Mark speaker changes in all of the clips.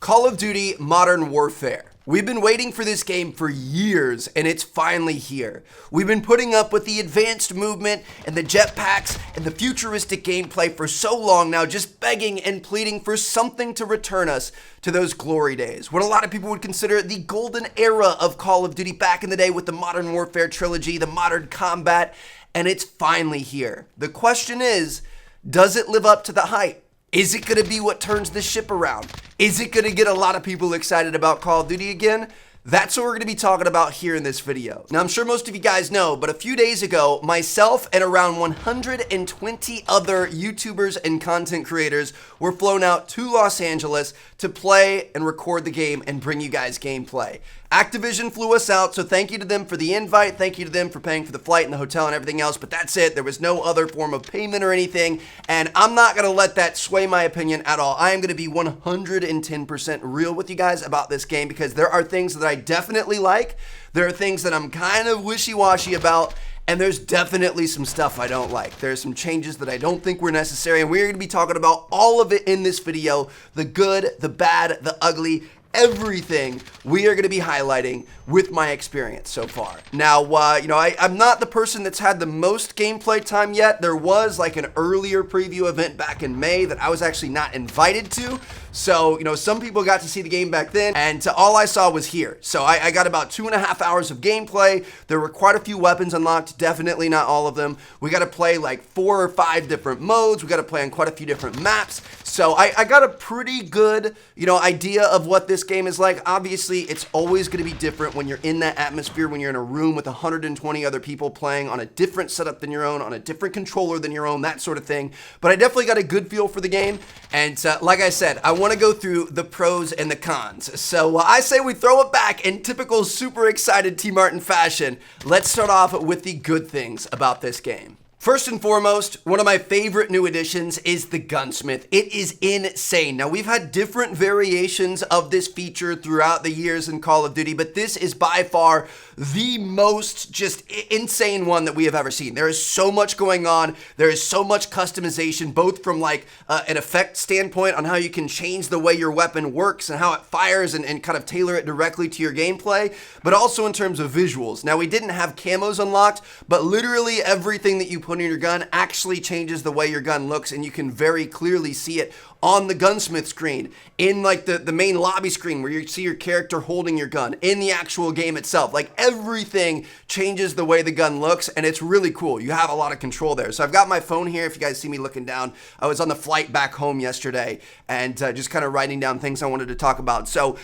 Speaker 1: Call of Duty Modern Warfare. We've been waiting for this game for years, and it's finally here. We've been putting up with the advanced movement and the jetpacks and the futuristic gameplay for so long now, just begging and pleading for something to return us to those glory days, what a lot of people would consider the golden era of Call of Duty back in the day with the Modern Warfare trilogy, the modern combat, and it's finally here. The question is, does it live up to the hype? Is it going to be what turns the ship around? Is it going to get a lot of people excited about Call of Duty again? That's what we're going to be talking about here in this video. Now, I'm sure most of you guys know, but a few days ago, myself and around 120 other YouTubers and content creators were flown out to Los Angeles to play and record the game and bring you guys gameplay. Activision flew us out, so thank you to them for the invite. Thank you to them for paying for the flight and the hotel and everything else, but that's it. There was no other form of payment or anything, and I'm not going to let that sway my opinion at all. I am going to be 110% real with you guys about this game because there are things that I definitely like. There are things that I'm kind of wishy-washy about, and there's definitely some stuff I don't like. There's some changes that I don't think were necessary, and we're going to be talking about all of it in this video. The good, the bad, the ugly, everything we are going to be highlighting with my experience so far. Now, I'm not the person that's had the most gameplay time yet. There was like an earlier preview event back in May that I was actually not invited to. So, some people got to see the game back then, and all I saw was here. So I got about 2.5 hours of gameplay. There were quite a few weapons unlocked, definitely not all of them. We got to play like 4 or 5 different modes. We got to play on quite a few different maps. So I got a pretty good, idea of what this game is like. Obviously, it's always going to be different when you're in that atmosphere, when you're in a room with 120 other people playing on a different setup than your own, on a different controller than your own, that sort of thing. But I definitely got a good feel for the game. And like I said, I want to go through the pros and the cons. So I say we throw it back in typical super excited T. Martin fashion. Let's start off with the good things about this game. First and foremost, one of my favorite new additions is the Gunsmith. It is insane. Now, we've had different variations of this feature throughout the years in Call of Duty, but this is by far the most just insane one that we have ever seen. There is so much going on. There is so much customization, both from like an effect standpoint on how you can change the way your weapon works and how it fires and kind of tailor it directly to your gameplay, but also in terms of visuals. Now, we didn't have camos unlocked, but literally everything that you put in your gun actually changes the way your gun looks, and you can very clearly see it on the Gunsmith screen, in like the main lobby screen where you see your character holding your gun, in the actual game itself. Like everything changes the way the gun looks, and it's really cool. You have a lot of control there. So I've got my phone here. If you guys see me looking down, I was on the flight back home yesterday and just kind of writing down things I wanted to talk about. So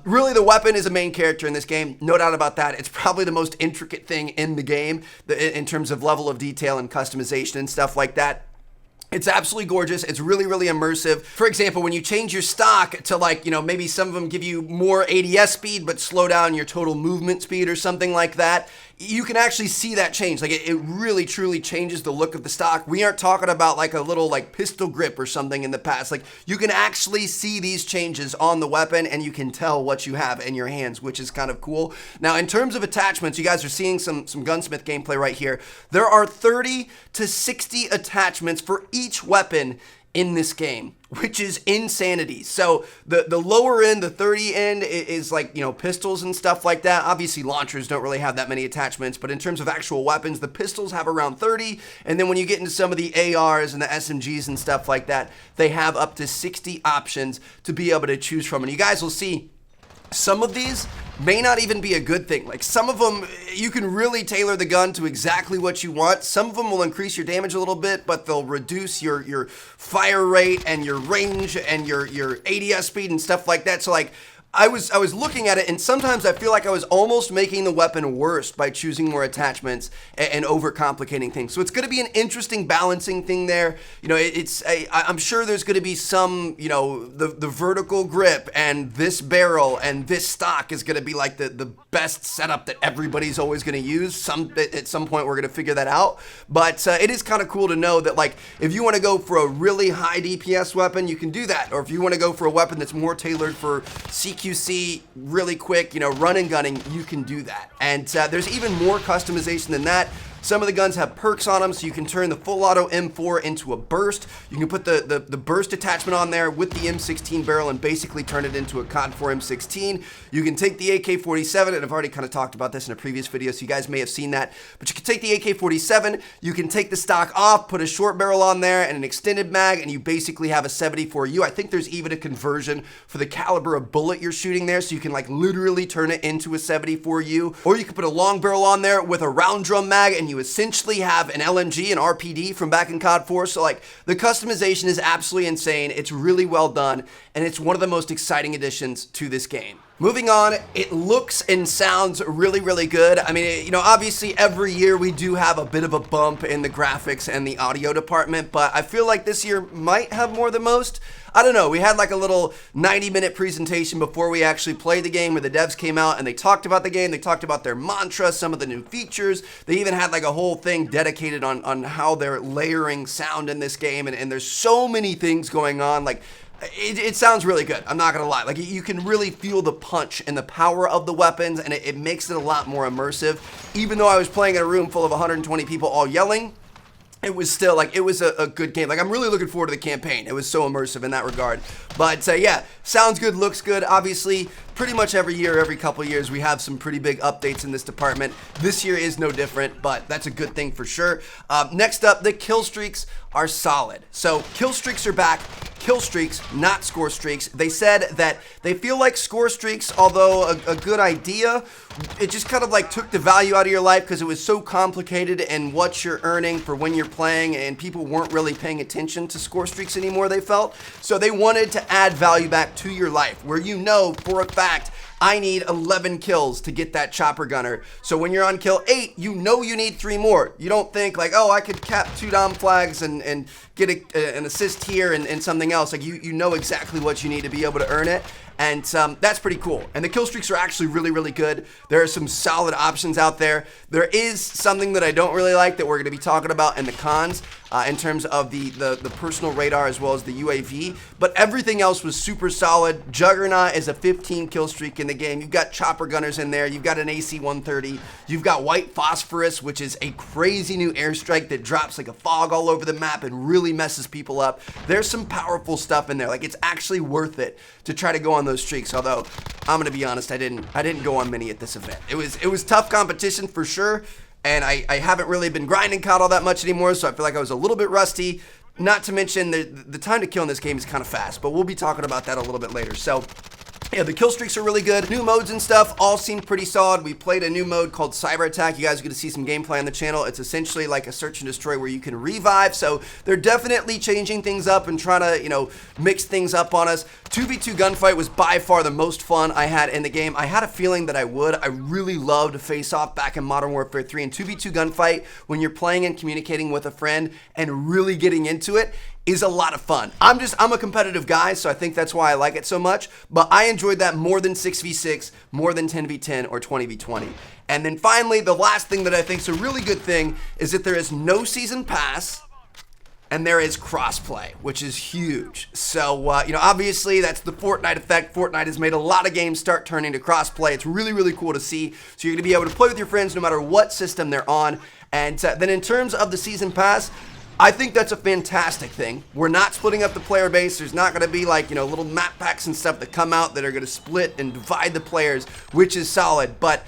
Speaker 1: really the weapon is a main character in this game, no doubt about that. It's probably the most intricate thing in the game in terms of level of detail and customization and stuff like that. It's absolutely gorgeous. It's really, really immersive. For example, when you change your stock to like, maybe some of them give you more ADS speed, but slow down your total movement speed or something like that, you can actually see that change. Like it really, truly changes the look of the stock. We aren't talking about like a little like pistol grip or something in the past. Like you can actually see these changes on the weapon and you can tell what you have in your hands, which is kind of cool. Now, in terms of attachments, you guys are seeing some Gunsmith gameplay right here. There are 30 to 60 attachments for each weapon in this game, which is insanity. So the lower end, the 30 end is like, pistols and stuff like that. Obviously launchers don't really have that many attachments, but in terms of actual weapons, the pistols have around 30. And then when you get into some of the ARs and the SMGs and stuff like that, they have up to 60 options to be able to choose from. And you guys will see some of these may not even be a good thing. Like some of them, you can really tailor the gun to exactly what you want. Some of them will increase your damage a little bit, but they'll reduce your fire rate and your range and your ADS speed and stuff like that. So like, I was looking at it, and sometimes I feel like I was almost making the weapon worse by choosing more attachments and overcomplicating things. So it's going to be an interesting balancing thing there. I'm sure there's going to be some, the vertical grip and this barrel and this stock is going to be like the best setup that everybody's always going to use. At some point we're going to figure that out. But it is kind of cool to know that like if you want to go for a really high DPS weapon, you can do that. Or if you want to go for a weapon that's more tailored for CQC, really quick, run and gunning, you can do that. And there's even more customization than that. Some of the guns have perks on them, so you can turn the full auto M4 into a burst. You can put the burst attachment on there with the M16 barrel and basically turn it into a COD 4 M16. You can take the AK-47, and I've already kind of talked about this in a previous video, so you guys may have seen that. But you can take the AK-47, you can take the stock off, put a short barrel on there and an extended mag, and you basically have a 74U. I think there's even a conversion for the caliber of bullet you're shooting there, so you can like literally turn it into a 74U. Or you can put a long barrel on there with a round drum mag, and you essentially have an LMG, an RPD from back in COD 4. So like the customization is absolutely insane. It's really well done, and it's one of the most exciting additions to this game. Moving on, it looks and sounds really, really good. I mean, you know, obviously every year we do have a bit of a bump in the graphics and the audio department, but I feel like this year might have more than most. I don't know, we had like a little 90-minute presentation before we actually played the game where the devs came out and they talked about the game, they talked about their mantra, some of the new features. They even had like a whole thing dedicated on how they're layering sound in this game, and there's so many things going on. Like, it sounds really good, I'm not gonna lie. Like, you can really feel the punch and the power of the weapons, and it makes it a lot more immersive. Even though I was playing in a room full of 120 people all yelling, it was still, like, it was a good game. Like, I'm really looking forward to the campaign. It was so immersive in that regard. But, yeah, sounds good, looks good. Obviously, pretty much every year, every couple years, we have some pretty big updates in this department. This year is no different, but that's a good thing for sure. Next up, the kill streaks are solid. So, kill streaks are back. Kill streaks, not score streaks. They said that they feel like score streaks, although a good idea, it just kind of like took the value out of your life because it was so complicated and what you're earning for when you're playing, and people weren't really paying attention to score streaks anymore, they felt. So they wanted to add value back to your life where you know for a fact, I need 11 kills to get that chopper gunner. So when you're on kill 8, you know you need 3 more. You don't think like, oh, I could cap 2 dom flags and get an assist here and something else. Like you know exactly what you need to be able to earn it. And that's pretty cool. And the kill streaks are actually really, really good. There are some solid options out there. There is something that I don't really like that we're going to be talking about in the cons in terms of the personal radar as well as the UAV. But everything else was super solid. Juggernaut is a 15 kill streak in the game. You've got chopper gunners in there. You've got an AC-130. You've got white phosphorus, which is a crazy new airstrike that drops like a fog all over the map and really messes people up. There's some powerful stuff in there. Like, it's actually worth it to try to go on those streaks, although I'm gonna be honest, I didn't go on many at this event. It was tough competition for sure, and I haven't really been grinding COD all that much anymore, so I feel like I was a little bit rusty. Not to mention the time to kill in this game is kind of fast, but we'll be talking about that a little bit later. So yeah, the kill streaks are really good. New modes and stuff all seem pretty solid. We played a new mode called Cyber Attack. You guys are going to see some gameplay on the channel. It's essentially like a search and destroy where you can revive. So they're definitely changing things up and trying to, you know, mix things up on us. 2v2 gunfight was by far the most fun I had in the game. I had a feeling that I would. I really loved Face Off back in Modern Warfare 3. And 2v2 gunfight, when you're playing and communicating with a friend and really getting into it, is a lot of fun. I'm a competitive guy, so I think that's why I like it so much, but I enjoyed that more than 6v6, more than 10v10 or 20v20. And then finally, the last thing that I think is a really good thing is that there is no season pass and there is crossplay, which is huge. So, you know, obviously that's the Fortnite effect. Fortnite has made a lot of games start turning to crossplay. It's really, really cool to see. So you're gonna be able to play with your friends no matter what system they're on. And then in terms of the season pass, I think that's a fantastic thing. We're not splitting up the player base. There's not going to be like, you know, little map packs and stuff that come out that are going to split and divide the players, which is solid. But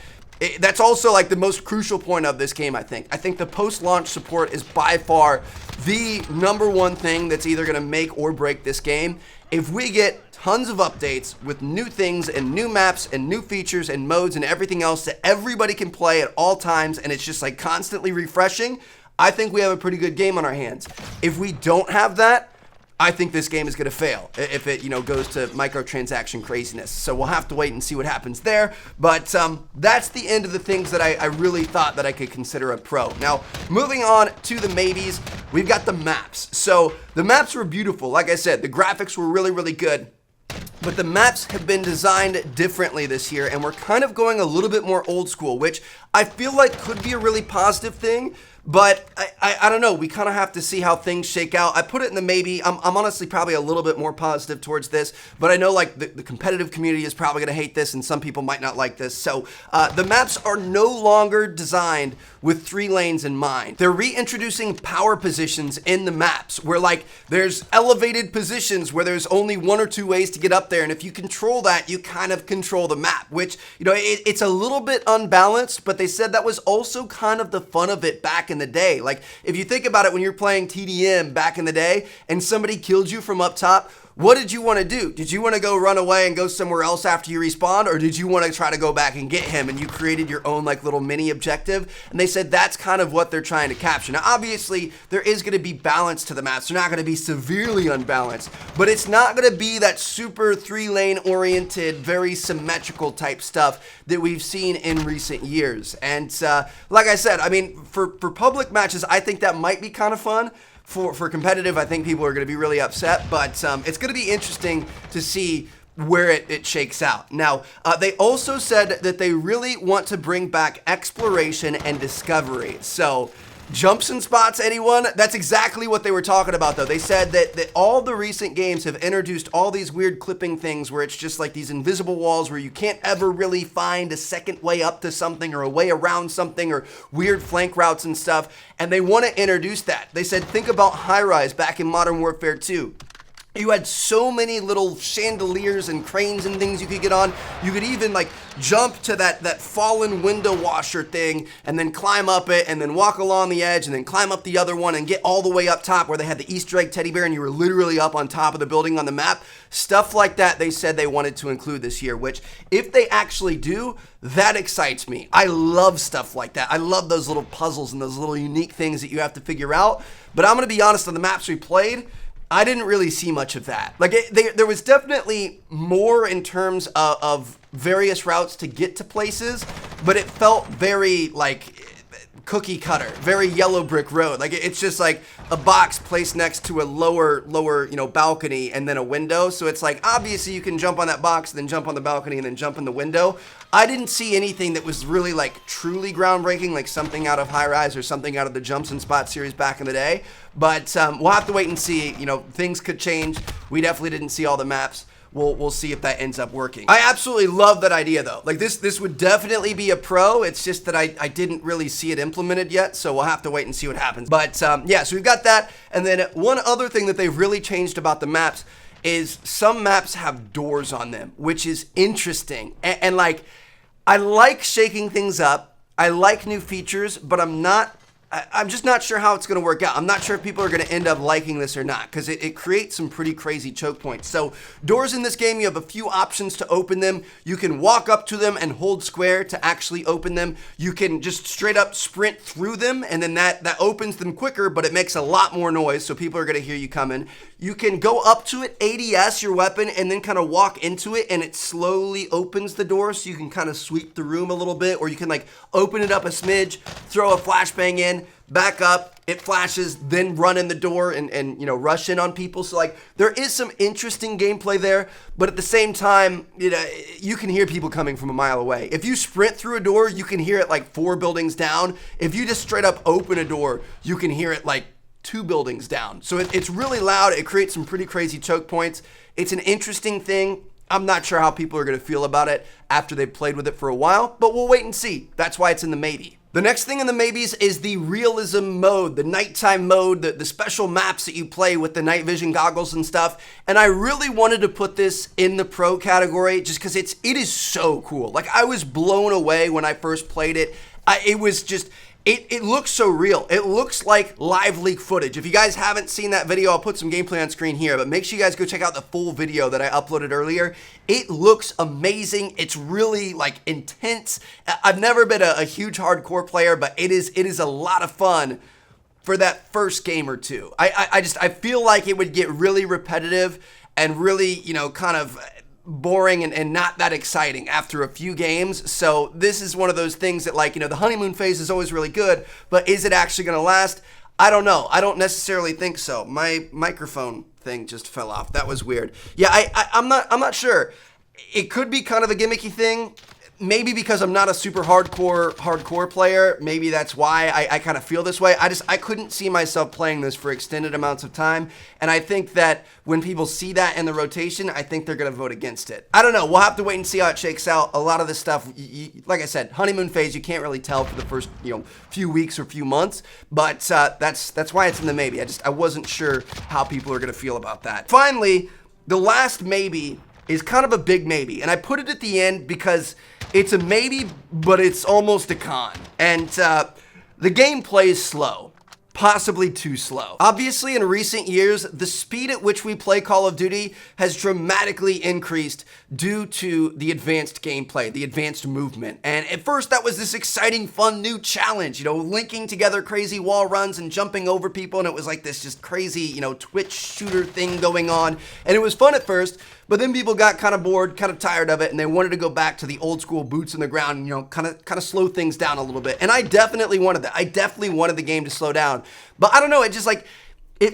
Speaker 1: that's also like the most crucial point of this game, I think. I think the post-launch support is by far the #1 thing that's either going to make or break this game. If we get tons of updates with new things and new maps and new features and modes and everything else that everybody can play at all times, and it's just like constantly refreshing, I think we have a pretty good game on our hands. If we don't have that, I think this game is going to fail if it, you know, goes to microtransaction craziness. So we'll have to wait and see what happens there. But that's the end of the things that I really thought that I could consider a pro. Now, moving on to the maybes, we've got the maps. So the maps were beautiful. Like I said, the graphics were really, really good. But the maps have been designed differently this year, and we're kind of going a little bit more old school, which I feel like could be a really positive thing. But I don't know. We kind of have to see how things shake out. I put it in the maybe. I'm honestly probably a little bit more positive towards this, but I know like the competitive community is probably going to hate this and some people might not like this. So the maps are no longer designed with 3 lanes in mind. They're reintroducing power positions in the maps where like there's elevated positions where there's only 1 or 2 ways to get up there. And if you control that, you kind of control the map, which, you know, it's a little bit unbalanced, but they said that was also kind of the fun of it back in the day. Like if you think about it, when you're playing TDM back in the day and somebody killed you from up top, what did you want to do? Did you want to go run away and go somewhere else after you respawned, or did you want to try to go back and get him and you created your own like little mini objective? And they said that's kind of what they're trying to capture. Now, obviously, there is going to be balance to the maps. They're not going to be severely unbalanced, but it's not going to be that super 3-lane oriented, very symmetrical type stuff that we've seen in recent years. And like I said, I mean, for public matches, I think that might be kind of fun. For competitive, I think people are going to be really upset, but it's going to be interesting to see where it shakes out. Now, they also said that they really want to bring back exploration and discovery. So, jumps and spots, anyone? That's exactly what they were talking about, though. They said that all the recent games have introduced all these weird clipping things where it's just like these invisible walls where you can't ever really find a second way up to something or a way around something or weird flank routes and stuff, and they want to introduce that. They said, think about High Rise back in Modern Warfare 2. You had so many little chandeliers and cranes and things you could get on. You could even like jump to that fallen window washer thing and then climb up it and then walk along the edge and then climb up the other one and get all the way up top where they had the Easter egg teddy bear and you were literally up on top of the building on the map. Stuff like that they said they wanted to include this year, which if they actually do, that excites me. I love stuff like that. I love those little puzzles and those little unique things that you have to figure out. But I'm going to be honest, on the maps we played, I didn't really see much of that. Like, there was definitely more in terms of various routes to get to places, but it felt very, like, cookie cutter, very yellow brick road. Like, it's just like a box placed next to a lower, you know, balcony and then a window. So it's like, obviously you can jump on that box, then jump on the balcony, and then jump in the window. I didn't see anything that was really, like, truly groundbreaking, like something out of High Rise or something out of the Jumps and Spots series back in the day. But we'll have to wait and see. You know, things could change. We definitely didn't see all the maps. We'll see if that ends up working. I absolutely love that idea, though. Like, this would definitely be a pro. It's just that I didn't really see it implemented yet, so we'll have to wait and see what happens. But, yeah, so we've got that. And then one other thing that they've really changed about the maps is some maps have doors on them, which is interesting. And like, I like shaking things up. I like new features, but I'm just not sure how it's going to work out. I'm not sure if people are going to end up liking this or not, because it creates some pretty crazy choke points. So doors in this game, you have a few options to open them. You can walk up to them and hold square to actually open them. You can just straight up sprint through them, and then that opens them quicker, but it makes a lot more noise, so people are going to hear you coming. You can go up to it, ADS your weapon, and then kind of walk into it, and it slowly opens the door, so you can kind of sweep the room a little bit, or you can like open it up a smidge, throw a flashbang in, back up, it flashes, then run in the door and you know, rush in on people. So like, there is some interesting gameplay there, but at the same time, you know, you can hear people coming from a mile away. If you sprint through a door, you can hear it like 4 buildings down. If you just straight up open a door, you can hear it like 2 buildings down. So it's really loud. It creates some pretty crazy choke points. It's an interesting thing. I'm not sure how people are going to feel about it after they've played with it for a while, but we'll wait and see. That's why it's in the maybe. The next thing in the maybes is the realism mode, the nighttime mode, the special maps that you play with the night vision goggles and stuff. And I really wanted to put this in the pro category just because it is so cool. Like, I was blown away when I first played it. It was just... It looks so real. It looks like live leak footage. If you guys haven't seen that video, I'll put some gameplay on screen here, but make sure you guys go check out the full video that I uploaded earlier. It looks amazing. It's really like intense. I've never been a huge hardcore player, but it is a lot of fun for that first game or two. I feel like it would get really repetitive and really, you know, kind of boring and not that exciting after a few games. So this is one of those things that, like, you know, the honeymoon phase is always really good, but is it actually going to last? I don't know. I don't necessarily think so. My microphone thing just fell off. That was weird. Yeah, I'm not sure. It could be kind of a gimmicky thing. maybe because I'm not a super hardcore player, maybe that's why I kind of feel this way. I couldn't see myself playing this for extended amounts of time, and I think that when people see that in the rotation, I think they're going to vote against it. I don't know. We'll have to wait and see how it shakes out. A lot of this stuff, like I said, honeymoon phase, you can't really tell for the first few weeks or few months, but that's why it's in the maybe. I wasn't sure how people are going to feel about that. Finally, the last maybe is kind of a big maybe, and I put it at the end because it's a maybe, but it's almost a con. And the gameplay is slow. Possibly too slow. Obviously, in recent years, the speed at which we play Call of Duty has dramatically increased due to the advanced gameplay, the advanced movement. And at first, that was this exciting, fun, new challenge, linking together crazy wall runs and jumping over people, and it was like this just crazy, Twitch shooter thing going on. And it was fun at first, but then people got kind of bored, kind of tired of it, and they wanted to go back to the old school boots in the ground, kind of slow things down a little bit. And I definitely wanted that. I definitely wanted the game to slow down. But I don't know, it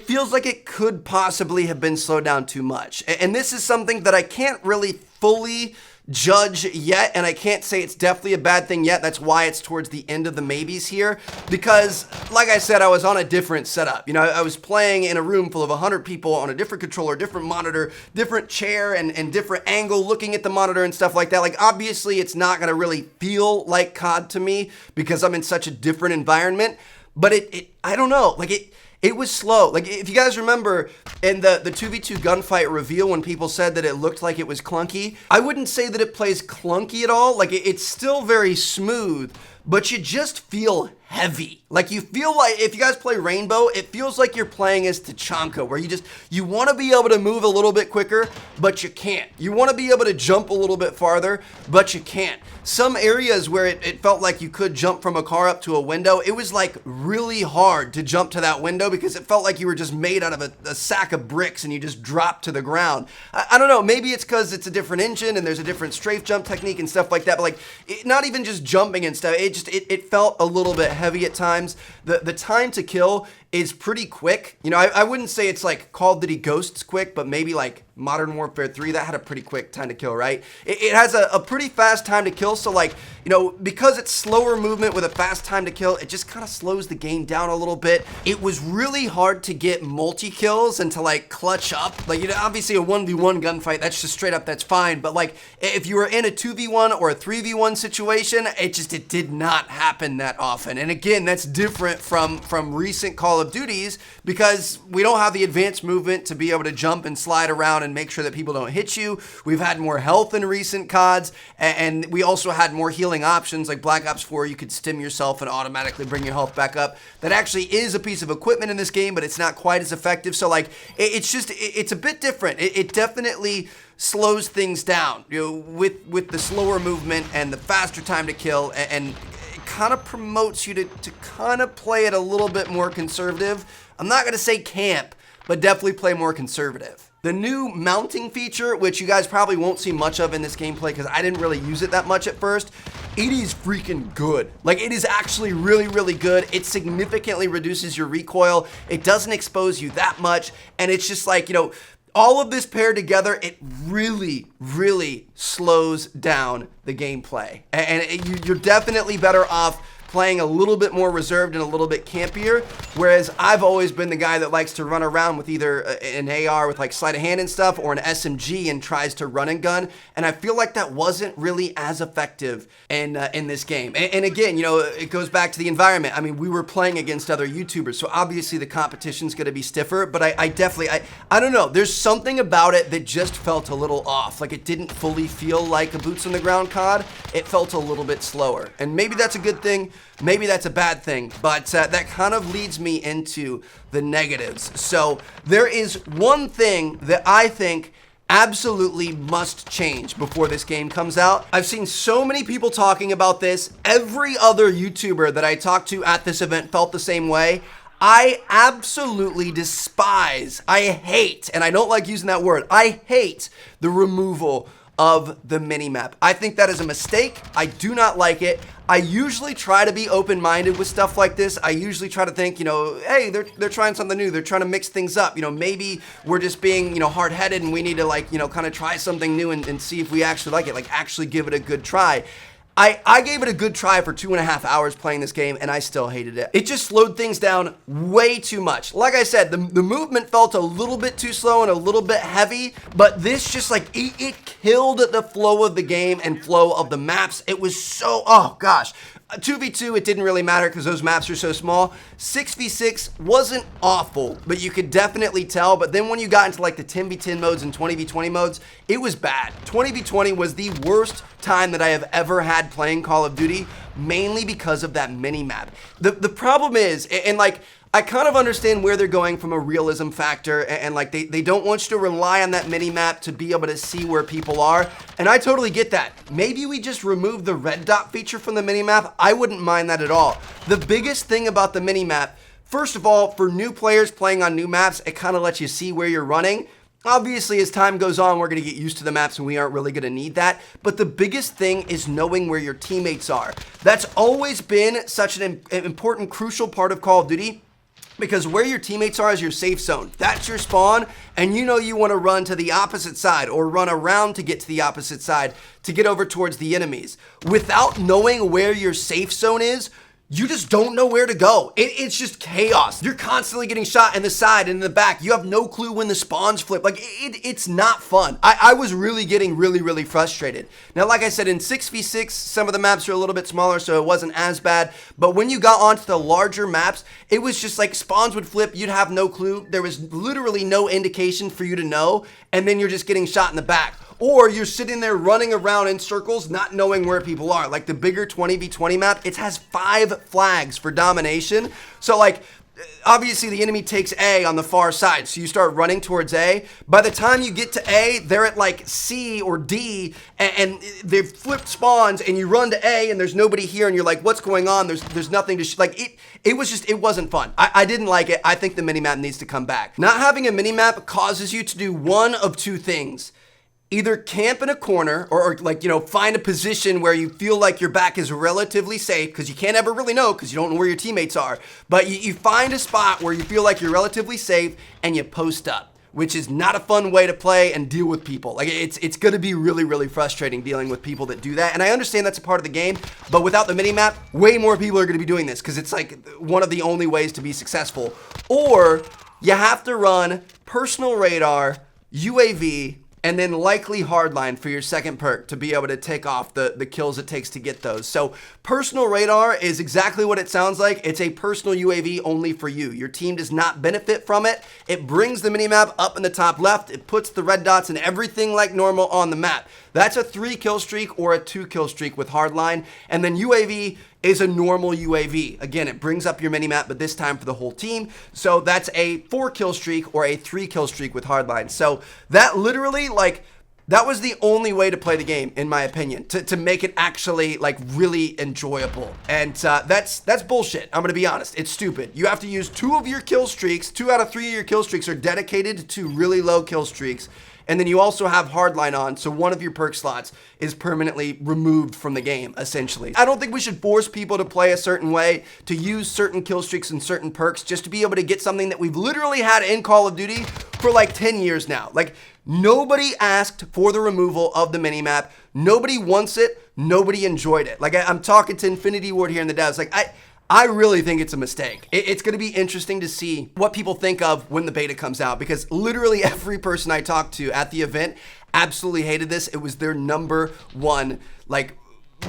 Speaker 1: feels like it could possibly have been slowed down too much. And this is something that I can't really fully judge yet, and I can't say it's definitely a bad thing yet. That's why it's towards the end of the maybes here, because like I said, I was on a different setup. I was playing in a room full of 100 people on a different controller, different monitor, different chair, and different angle looking at the monitor and stuff like that. Like, obviously it's not gonna really feel like COD to me because I'm in such a different environment, but I don't know, it was slow. Like, if you guys remember in the 2v2 gunfight reveal when people said that it looked like it was clunky, I wouldn't say that it plays clunky at all. Like, it's still very smooth, but you just feel heavy. Like, you feel like, if you guys play Rainbow, it feels like you're playing as Tachanka, where you want to be able to move a little bit quicker, but you can't. You want to be able to jump a little bit farther, but you can't. Some areas where it felt like you could jump from a car up to a window, it was like really hard to jump to that window because it felt like you were just made out of a sack of bricks and you just dropped to the ground. I don't know, maybe it's because it's a different engine and there's a different strafe jump technique and stuff like that, but not even just jumping and stuff, it felt a little bit heavy at times. The time to kill is pretty quick. I wouldn't say it's like Call of Duty Ghosts quick, but maybe like Modern Warfare 3, that had a pretty quick time to kill, right? It has a pretty fast time to kill, so because it's slower movement with a fast time to kill, it just kind of slows the game down a little bit. It was really hard to get multi-kills and to clutch up. Obviously a 1v1 gunfight, that's just straight up, that's fine, but if you were in a 2v1 or a 3v1 situation, it did not happen that often. And again, that's different from recent Call of Duties because we don't have the advanced movement to be able to jump and slide around and make sure that people don't hit you. We've had more health in recent CODs, and we also had more healing options. Like Black Ops 4, you could stim yourself and automatically bring your health back up. That actually is a piece of equipment in this game, but it's not quite as effective. So it's a bit different. It definitely slows things down, with the slower movement and the faster time to kill, and it kind of promotes you to kind of play it a little bit more conservative. I'm not gonna say camp, but definitely play more conservative. The new mounting feature, which you guys probably won't see much of in this gameplay because I didn't really use it that much at first, it is freaking good. It is actually really, really good. It significantly reduces your recoil. It doesn't expose you that much, and it's just all of this paired together, it really, really slows down the gameplay. And you're definitely better off playing a little bit more reserved and a little bit campier, whereas I've always been the guy that likes to run around with either an AR with sleight of hand and stuff or an SMG and tries to run and gun, and I feel like that wasn't really as effective in this game. And again, it goes back to the environment. I mean, we were playing against other YouTubers, so obviously the competition's gonna be stiffer, but I definitely, I don't know, there's something about it that just felt a little off. It didn't fully feel like a boots on the ground COD. It felt a little bit slower, and maybe that's a good thing. Maybe that's a bad thing, but that kind of leads me into the negatives. So there is one thing that I think absolutely must change before this game comes out. I've seen so many people talking about this. Every other YouTuber that I talked to at this event felt the same way. I absolutely despise, I hate, and I don't like using that word, I hate the removal of the minimap. I think that is a mistake. I do not like it. I usually try to be open-minded with stuff like this. I usually try to think, hey, they're trying something new. They're trying to mix things up. Maybe we're just being, hard-headed and we need to kind of try something new and see if we actually like it, actually give it a good try. I gave it a good try for 2.5 hours playing this game, and I still hated it. It just slowed things down way too much. Like I said, the movement felt a little bit too slow and a little bit heavy, but this just like, it killed the flow of the game and flow of the maps. It was so, oh gosh. 2v2, it didn't really matter because those maps are so small. 6v6 wasn't awful, but you could definitely tell. But then when you got into like the 10v10 modes and 20v20 modes, it was bad. 20v20 was the worst time that I have ever had playing Call of Duty, mainly because of that mini map. The problem is, and like, I kind of understand where they're going from a realism factor, and like they don't want you to rely on that mini map to be able to see where people are, and I totally get that. Maybe we just remove the red dot feature from the mini map. I wouldn't mind that at all. The biggest thing about the mini map, first of all, for new players playing on new maps, it kind of lets you see where you're running. Obviously, as time goes on, we're going to get used to the maps and we aren't really going to need that. But the biggest thing is knowing where your teammates are. That's always been such an important, crucial part of Call of Duty, because where your teammates are is your safe zone. That's your spawn, and you know you want to run to the opposite side or run around to get to the opposite side to get over towards the enemies. Without knowing where your safe zone is, you just don't know where to go. It's just chaos. You're constantly getting shot in the side and in the back. You have no clue when the spawns flip. Like, it's not fun. I was really getting really frustrated. Now, like I said, in 6v6, some of the maps are a little bit smaller, so it wasn't as bad. But when you got onto the larger maps, it was just like spawns would flip. You'd have no clue. There was literally no indication for you to know. And then you're just getting shot in the back. Or you're sitting there running around in circles, not knowing where people are. Like the bigger 20v20 map, it has 5 flags for domination. So like, obviously the enemy takes A on the far side, so you start running towards A. By the time you get to A, they're at like C or D, and they've flipped spawns, and you run to A, and there's nobody here, and you're like, what's going on? There's nothing to like. It wasn't fun. I didn't like it. I think the minimap needs to come back. Not having a minimap causes you to do one of two things. Either camp in a corner or like, you know, find a position where you feel like your back is relatively safe, because you can't ever really know because you don't know where your teammates are. But you find a spot where you feel like you're relatively safe and you post up, which is not a fun way to play and deal with people. Like it's going to be really frustrating dealing with people that do that. And I understand that's a part of the game, but without the minimap, way more people are going to be doing this because it's like one of the only ways to be successful. Or you have to run personal radar, UAV, and then likely hardline for your second perk to be able to take off the kills it takes to get those. So personal radar is exactly what it sounds like. It's a personal UAV only for you. Your team does not benefit from it. It brings the minimap up in the top left. It puts the red dots and everything like normal on the map. That's a 3 kill streak or a 2 kill streak with hardline. And then UAV is a normal UAV. Again, it brings up your minimap, but this time for the whole team. So that's a 4 kill streak or a 3 kill streak with hardline. So that literally, like, that was the only way to play the game, in my opinion, to make it actually like really enjoyable. And that's bullshit. I'm gonna be honest. It's stupid. You have to use 2 of your kill streaks. 2 out of 3 of your kill streaks are dedicated to really low kill streaks. And then you also have hardline on, so one of your perk slots is permanently removed from the game, essentially. I don't think we should force people to play a certain way, to use certain kill streaks and certain perks just to be able to get something that we've literally had in Call of Duty for like 10 years now. Like, nobody asked for the removal of the minimap. Nobody wants it. Nobody enjoyed it. Like, I'm talking to Infinity Ward here in the devs. Like, I really think it's a mistake. It's going to be interesting to see what people think of when the beta comes out, because literally every person I talked to at the event absolutely hated this. It was their number one, like,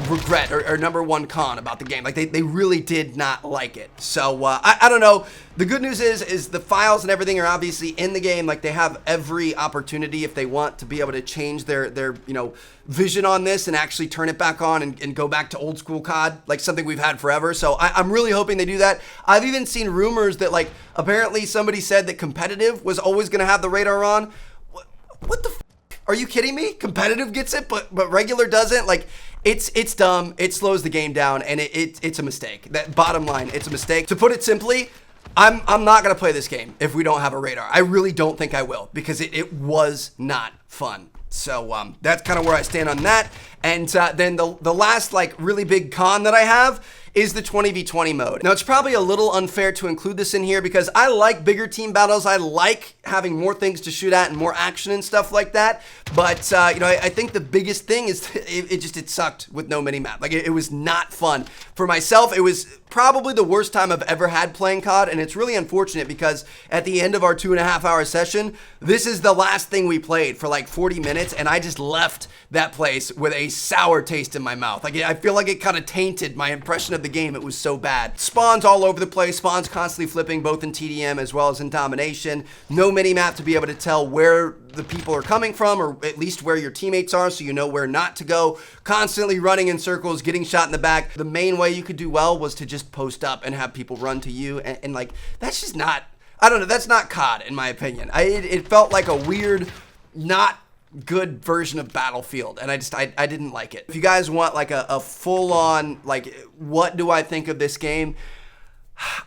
Speaker 1: regret or number one con about the game. Like, they really did not like it. So I don't know. The good news is the files and everything are obviously in the game. Like, they have every opportunity if they want to be able to change their you know, vision on this and actually turn it back on and go back to old school COD, like something we've had forever. So I'm really hoping they do that. I've even seen rumors that, like, apparently somebody said that competitive was always going to have the radar on. What the f? Are you kidding me? Competitive gets it, but regular doesn't? Like, it's dumb. It slows the game down, and it's a mistake. That bottom line, it's a mistake. To put it simply, I'm not gonna play this game if we don't have a radar. I really don't think I will, because it was not fun. So that's kind of where I stand on that. And then the last like really big con that I have is the 20v20 mode. Now, it's probably a little unfair to include this in here because I like bigger team battles. I like having more things to shoot at and more action and stuff like that. But, you know, I think the biggest thing is it sucked with no mini-map. Like, it was not fun. For myself, it was probably the worst time I've ever had playing COD, and it's really unfortunate because at the end of our 2.5-hour session, this is the last thing we played for like 40 minutes, and I just left that place with a sour taste in my mouth. Like, I feel like it kind of tainted my impression of the game. It was so bad. Spawns all over the place, spawns constantly flipping both in TDM as well as in domination. No mini-map to be able to tell where the people are coming from, or at least where your teammates are, so you know where not to go. Constantly running in circles, getting shot in the back. The main way you could do well was to just post up and have people run to you, and like, that's just not, I don't know, that's not COD in my opinion. It felt like a weird, not good version of Battlefield, and I didn't like it. If you guys want like a full-on, like, what do I think of this game?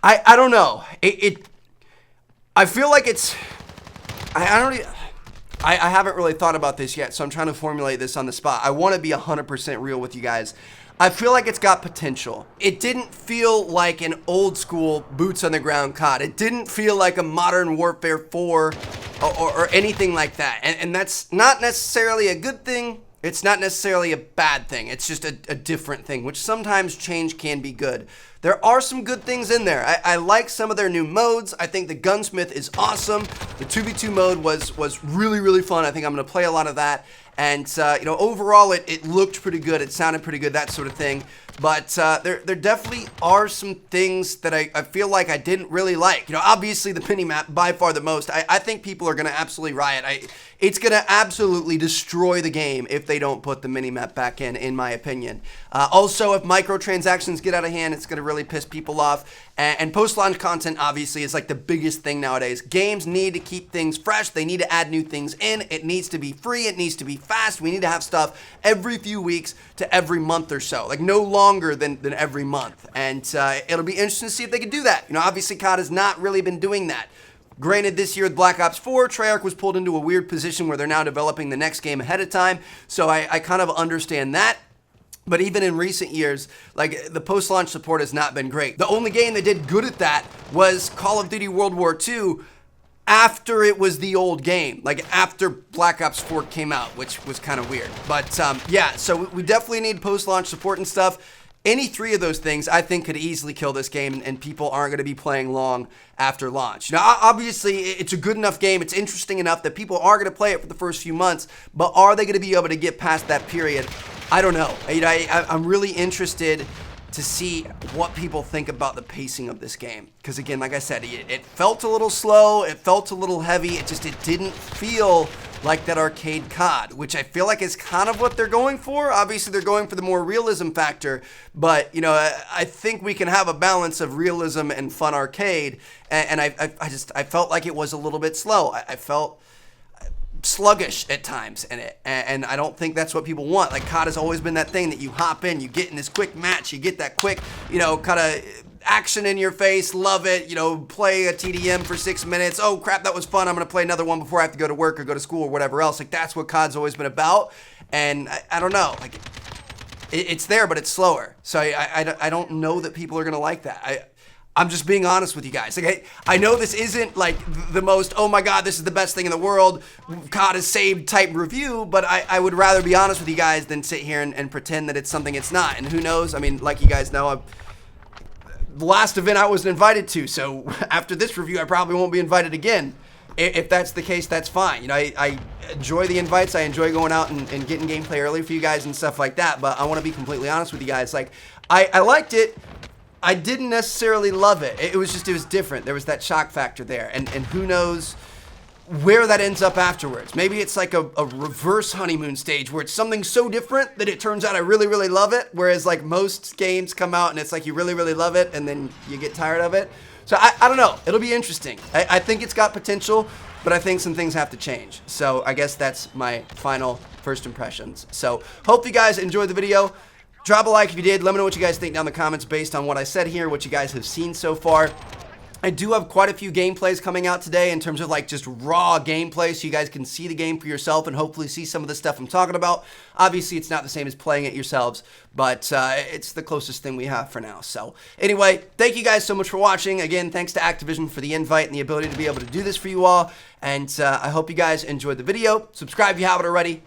Speaker 1: I don't know. I feel like it's, I haven't really thought about this yet, so I'm trying to formulate this on the spot. I want to be 100% real with you guys. I feel like it's got potential. It didn't feel like an old school boots on the ground COD. It didn't feel like a Modern Warfare 4 or anything like that. And that's not necessarily a good thing. It's not necessarily a bad thing. It's just a different thing, which sometimes change can be good. There are some good things in there. I like some of their new modes. I think the Gunsmith is awesome. The 2v2 mode was really, really fun. I think I'm going to play a lot of that. And, you know, overall, it looked pretty good. It sounded pretty good, that sort of thing. But there definitely are some things that I feel like I didn't really like. You know, obviously, the mini-map, by far the most. I think people are going to absolutely riot. It's going to absolutely destroy the game if they don't put the mini-map back in my opinion. Also, if microtransactions get out of hand, it's going to really piss people off. And post-launch content, obviously, is like the biggest thing nowadays. Games need to keep things fresh. They need to add new things in. It needs to be free. It needs to be fast. We need to have stuff every few weeks to every month or so. Like, no longer than every month. And it'll be interesting to see if they can do that. You know, obviously, COD has not really been doing that. Granted, this year with Black Ops 4, Treyarch was pulled into a weird position where they're now developing the next game ahead of time. So I kind of understand that. But even in recent years, like, the post-launch support has not been great. The only game that did good at that was Call of Duty World War II after it was the old game, like after Black Ops 4 came out, which was kind of weird. But yeah, so we definitely need post-launch support and stuff. Any three of those things, I think, could easily kill this game, and people aren't going to be playing long after launch. Now, obviously, it's a good enough game. It's interesting enough that people are going to play it for the first few months, but are they going to be able to get past that period? I don't know. I'm really interested to see what people think about the pacing of this game. Because again, like I said, it felt a little slow, it felt a little heavy, it didn't feel like that arcade COD, which I feel like is kind of what they're going for. Obviously, they're going for the more realism factor, but, you know, I think we can have a balance of realism and fun arcade, and I felt like it was a little bit slow. I felt sluggish at times in it, and I don't think that's what people want. Like, COD has always been that thing that you hop in, you get in this quick match, you get that quick, you know, kind of action in your face, love it, you know, play a TDM for 6 minutes, oh crap, that was fun, I'm gonna play another one before I have to go to work or go to school or whatever else. Like, that's what COD's always been about, and I don't know, like, it's there, but it's slower, so I don't know that people are gonna like that. I'm just being honest with you guys. Like, I know this isn't like the most, oh my god, this is the best thing in the world, COD is saved type review, but I would rather be honest with you guys than sit here and pretend that it's something it's not. And who knows, I mean, like you guys know, the last event I wasn't invited to, so after this review, I probably won't be invited again. If that's the case, that's fine. You know, I enjoy the invites, I enjoy going out and getting gameplay early for you guys and stuff like that, but I want to be completely honest with you guys. Like, I liked it. I didn't necessarily love it. It was different. There was that shock factor there. And who knows where that ends up afterwards. Maybe it's like a reverse honeymoon stage where it's something so different that it turns out I really, really love it. Whereas, like, most games come out and it's like you really, really love it and then you get tired of it. So I don't know. It'll be interesting. I think it's got potential, but I think some things have to change. So I guess that's my final first impressions. So hope you guys enjoyed the video. Drop a like if you did. Let me know what you guys think down in the comments based on what I said here, what you guys have seen so far. I do have quite a few gameplays coming out today in terms of like just raw gameplay, so you guys can see the game for yourself and hopefully see some of the stuff I'm talking about. Obviously, it's not the same as playing it yourselves, but it's the closest thing we have for now. So anyway, thank you guys so much for watching. Again, thanks to Activision for the invite and the ability to be able to do this for you all. And I hope you guys enjoyed the video. Subscribe if you haven't already.